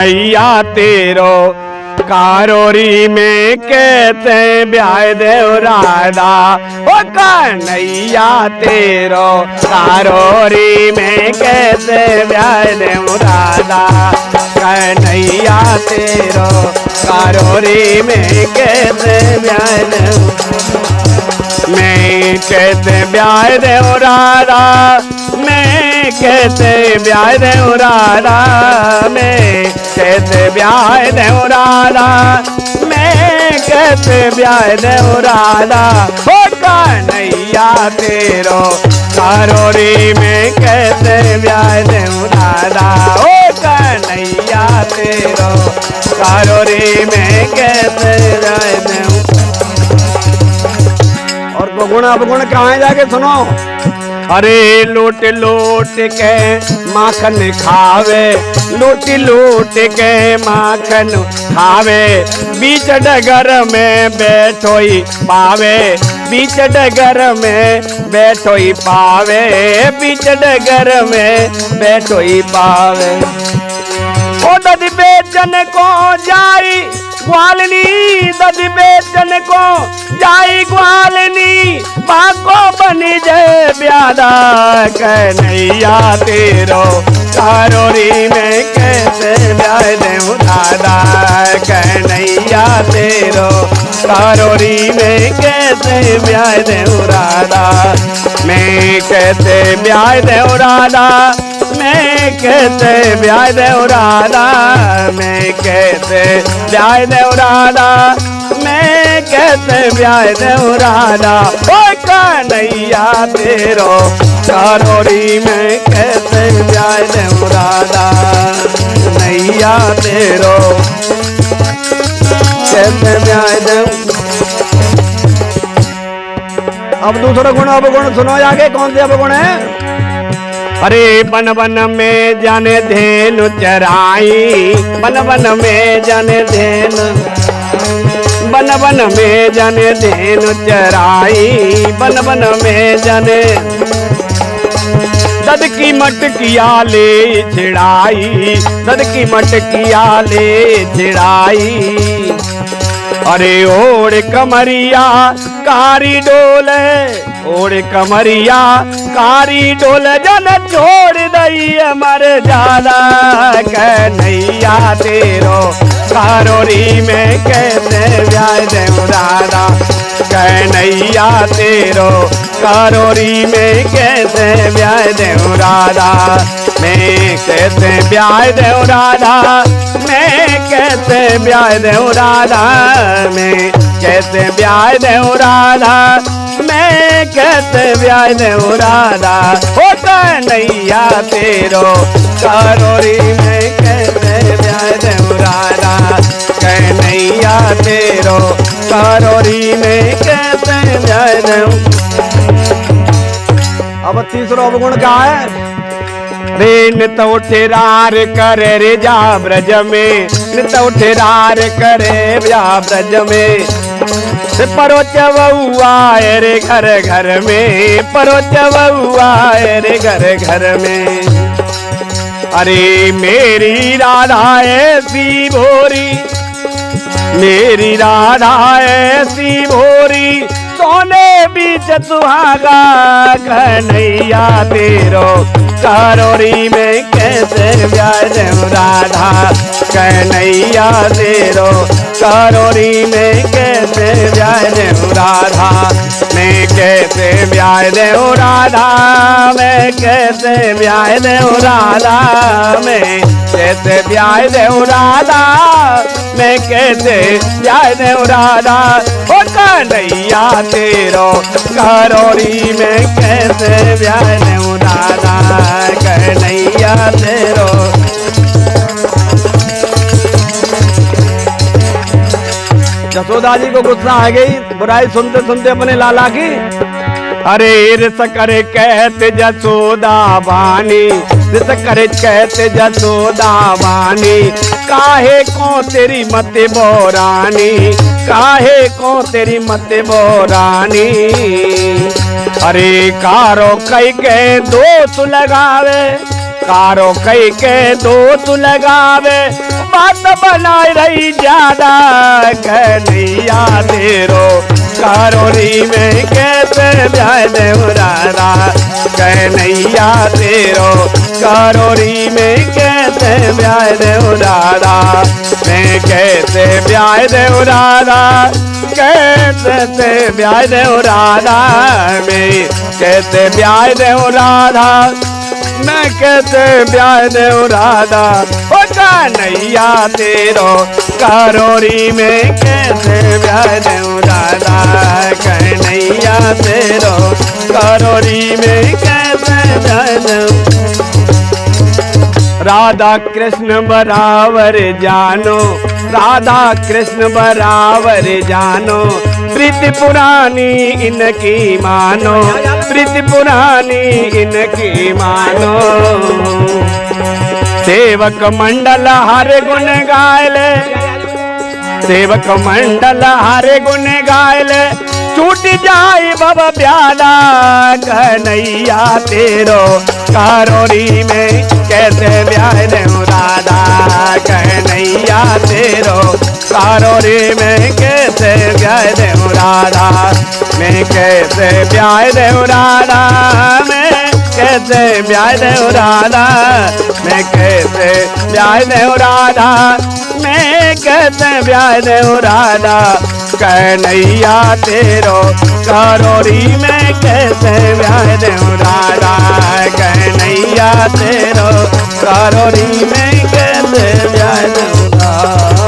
भैया तेरो कारोरी में कहते ब्याह देव राधा। ओ कन्हैया तेरो कारोरी में कहते ब्याह देव राधा। कन्हैया तेरो कारोरी में कहते ब्याह देव, मैं कहते ब्याह देव राधा, मैं कहते ब्याह देव राधा, मैं कहते ब्याह देव राधा, मैं कहते ब्याह देव राधा। ओ कन्हैया तेरो कारोरी में कहते ब्याह देव राधा। ओ कन्हैया तेरो कारोरी में कहते ब्याह देव। और गुण अवगुण कहाँ जाके सुनो। अरे लूट लूट के माखन खावे, लूट लूट के माखन खावे, बीच डगर में बैठो ही पावे, बीच डगर में बैठो ही पावे, बीच डगर में बैठो ही पावे। ओ दद बेचन को जाई ग्वालनी, दद बेचन को जाई ग्वालनी, बाको बनी जय ब्यादा। कन्हैया तेरो कारोरी में कैसे ब्याह देव राधा। कन्हैया तेरो कारोरी में कैसे ब्याह देव राधा। मैं कहते ब्याह देव राधा, मैं कहते ब्याह देव राधा, मैं कहते ब्याह देव राधा, मैं कहते ब्याह देव राधा। ओ कन्हैया तेरो कारोरी में कहते ब्याह देव राधा। कन्हैया तेरो कहते ब्याह देव। अब दूसरा गुण अवगुण सुनो आगे, कौन से अवगुण है। अरे बन बन में जाने धेनु चराई, बन बन में जाने धेनु, बन बन में जाने धेनु चराई, बन बन में जाने दद की मटकिया ले छिड़ाई, दद की मटकिया ले छिड़ाई। अरे ओढ़ कमरिया कारी डोले, ओढ़ कमरिया कारी डोले, जन छोड़ दई अमर ज्यादा। कन्हैया तेरो कारोरी में कहते ब्याह देव राधा। कन्हैया तेरो कारोरी में कहते ब्याह देव राधा। मैं कहते ब्याह देव राधा, मैं कहते ब्याह देव राधा, मैं कहते ब्याह देव राधा, मैं कहते ब्याह देव राधा। ओ कन्हैया तेरो कारोरी में कहते ब्याह देव राधा। कन्हैया तेरो कारोरी में कहते ब्याह देव। अब तीसरा अवगुण क्या है। रे नित उठेरार करे रे जा ब्रज में, नित उठेरार करे जा ब्रज में, परोच बउआ रे घर घर में, परोच बउआ रे घर घर में। अरे मेरी राधा ऐसी भोरी, मेरी राधा ऐसी भोरी, सोने बीच सुहागा। कन्हैया तेरो कारोरी में कैसे ब्याह देव राधा। कन्हैया तेरो कारोरी में कैसे ब्याह देव राधा। मैं कैसे ब्याह देव राधा, मैं कैसे ब्याह देव राधा, मैं कैसे ब्याह देव राधा, मैं कैसे ब्याह देव राधा। ओ कन्हैया तेरो कारोरी में कैसे ब्याह देव राधा। कन्हैया तेरो। यशोदा जी को गुस्सा आ गई बुराई सुनते सुनते अपने लाला की। अरे रिस करे कहते जसोदा बानी, रिस करे कहते जसोदा बानी, काहे को तेरी मत बोरानी, काहे को तेरी मत बोरानी। अरे कारो कई के दोष लगावे, कारो कई के दोष लगावे, बात बनाए रही ज्यादा कन्हैया तेरो कारोरी में कैसे ब्याह देव राधा कन्हैया तेरो कारोरी में कैसे ब्याह देव राधा मैं कैसे ब्याह देव राधा कैसे ब्याह देव राधा मैं कैसे ब्याह देव राधा मैं कैसे ब्याह देव राधा ओ कन्हैया तेरो कारोरी में कैसे ब्याह देव राधा कन्हैया तेरो कारोरी में कैसे ब्याह देव राधा कृष्ण बराबर जानो राधा कृष्ण बराबर जानो प्रीति पुरानी इनकी मानो प्रीति पुरानी इनकी मानो सेवक मंडल हर गुण गायले सेवक मंडल हर गुण गायले छूट जाए बाबा प्याला कन्हैया तेरो कारोरी में कैसे ब्याह देव राधा कन्हैया तेरो कारोरी में कैसे ब्याह देव राधा मैं कैसे ब्याह देव राधा मैं कैसे ब्याह देव राधा मैं कैसे ब्याह देव राधा मैं कैसे ब्याह देव राधा कन्हैया तेरो कारोरी में कैसे ब्याह देव राधा कन्हैया तेरो कारोरी में कैसे ब्याह देव राधा।